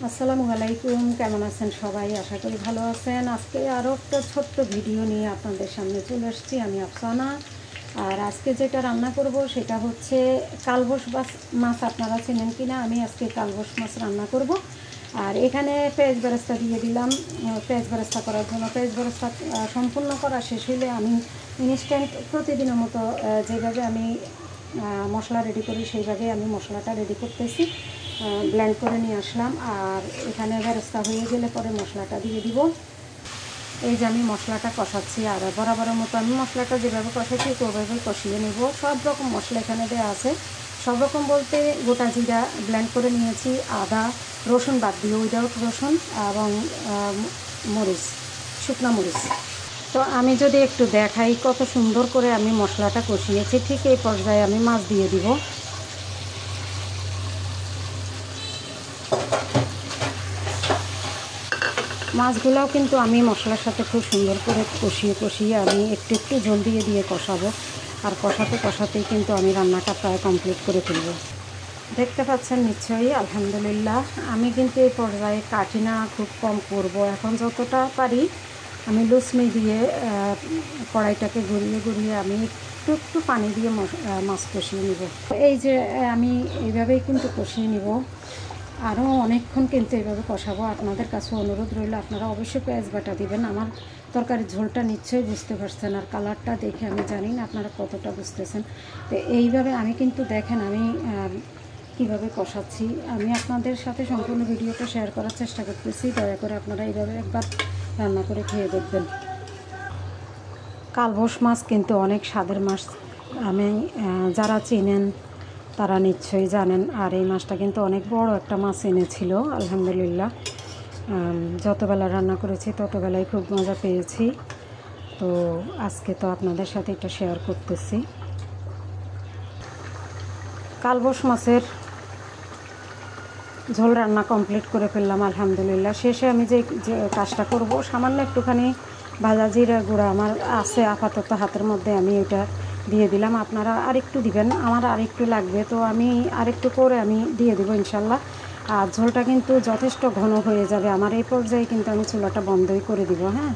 আসসালামু আলাইকুম, কেমন আছেন সবাই? আশা করি ভালো আছেন। আজকে আরও একটা ছোট্ট ভিডিও নিয়ে আপনাদের সামনে চলে আসছি। আমি আফসানা। আর আজকে যেটা রান্না করব সেটা হচ্ছে কালবোশ মাছ। আপনারা চেনেন কি না? আমি আজকে কালবোশ মাছ রান্না করব। আর এখানে পেঁয়াজ বেরেস্তা দিয়ে দিলাম। পেঁয়াজ বেরেস্তা করার জন্য পেঁয়াজ বেরেস্তা সম্পূর্ণ করা শেষ হইলে আমি ইনস্ট্যান্ট প্রতিদিনের মতো যেভাবে আমি মশলা রেডি করি সেইভাবে আমি মশলাটা রেডি করতেছি। ব্লেন্ড করে নিয়ে আসলাম। আর এখানে বেরেস্তা হয়ে গেলে পরে মশলাটা দিয়ে দিব। এই যে আমি মশলাটা কষাচ্ছি, আর বরাবরের মতো আমি মশলাটা যেভাবে কষাচ্ছি ওইভাবে কষিয়ে নেব। সব রকম মশলা এখানে দেওয়া আছে। সব রকম বলতে গোটা জিরা ব্লেন্ড করে নিয়েছি, আদা রসুন বাদ দিয়ে, উইদাউট রসুন, এবং মরিচ, শুকনো মরিচ। তো আমি যদি একটু দেখাই কত সুন্দর করে আমি মশলাটা কষিয়েছি, ঠিক এই পর্যায়ে আমি মাছ দিয়ে দিব। মাছগুলোও কিন্তু আমি মশলার সাথে খুব সুন্দর করে কষিয়ে আমি একটু একটু ঝোল দিয়ে কষাবো। আর কষাতেই কিন্তু আমি রান্নাটা প্রায় কমপ্লিট করে ফেলব। দেখতে পাচ্ছেন নিশ্চয়ই। আলহামদুলিল্লাহ, আমি কিন্তু এই পর্যায়ে কাটি না, খুব কম করব। এখন যতটা পারি আমি লুচমি দিয়ে কড়াইটাকে ঘুরিয়ে আমি একটু একটু পানি দিয়ে মাছ কষিয়ে নিব। এই যে আমি এইভাবেই কিন্তু কষিয়ে নিব। আরও অনেকক্ষণ কিন্তু এইভাবে কষাবো। আপনাদের কাছে অনুরোধ রইল, আপনারা অবশ্যই পেঁয়াজ বাটা দিবেন। আমার তরকারির ঝোলটা নিশ্চয়ই বুঝতে পারছেন, আর কালারটা দেখে আমি জানি না আপনারা কতটা বুঝতেছেন। তো এইভাবে আমি কিন্তু দেখেন আমি কীভাবে কষাচ্ছি। আমি আপনাদের সাথে সম্পূর্ণ ভিডিওটা শেয়ার করার চেষ্টা করতেছি। দয়া করে আপনারা এইভাবে একবার রান্না করে খেয়ে দেখবেন। কালবোশ মাছ কিন্তু অনেক স্বাদের মাছ। আমি যারা চেনেন তারা নিশ্চয়ই জানেন। আর এই মাছটা কিন্তু অনেক বড় একটা মাছ এনেছিল। আলহামদুলিল্লাহ, যতবেলা রান্না করেছি ততবেলায় খুব মজা পেয়েছি। তো আজকে তো আপনাদের সাথে এটা শেয়ার করতেছি। কালবোশ মাছের ঝোল রান্না কমপ্লিট করে ফেললাম আলহামদুলিল্লাহ। শেষে আমি যে কাজটা করব, সামান্য একটুখানি ভাজা জিরা গুঁড়া আমার আছে আপাতত হাতের মধ্যে, আমি এটা দিয়ে দিলাম। আপনারা আরেকটু দিবেন, আমার আরেকটু লাগবে, তো আমি আরেকটু করে আমি দিয়ে দেবো ইনশাল্লাহ। আর ঝোলটা কিন্তু যথেষ্ট ঘন হয়ে যাবে আমার এই পর্যায়ে, কিন্তু আমি চুলাটা বন্ধই করে দিব। হ্যাঁ,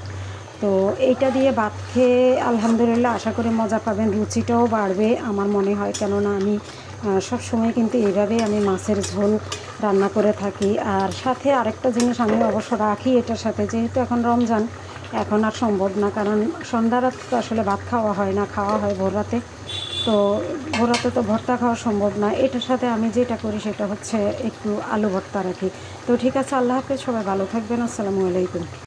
তো এইটা দিয়ে ভাত খেয়ে আলহামদুলিল্লাহ আশা করি মজা পাবেন, রুচিটাও বাড়বে আমার মনে হয়। কেননা আমি সব সময় কিন্তু এইভাবেই আমি মাছের ঝোল রান্না করে থাকি। আর সাথে আরেকটা জিনিস আমি অবশ্য রাখি এটার সাথে, যেহেতু এখন রমজান, এখন আর সম্ভব না, কারণ সন্ধ্যা রাত তো আসলে ভাত খাওয়া হয় না, খাওয়া হয় ভোর রাতে। তো ভোর রাতে তো ভর্তা খাওয়া সম্ভব না। এটার সাথে আমি যেটা করি সেটা হচ্ছে একটু আলু ভর্তা রাখি। তো ঠিক আছে, আল্লাহ হাফেজ, সবাই ভালো থাকবেন। আসসালামু আলাইকুম।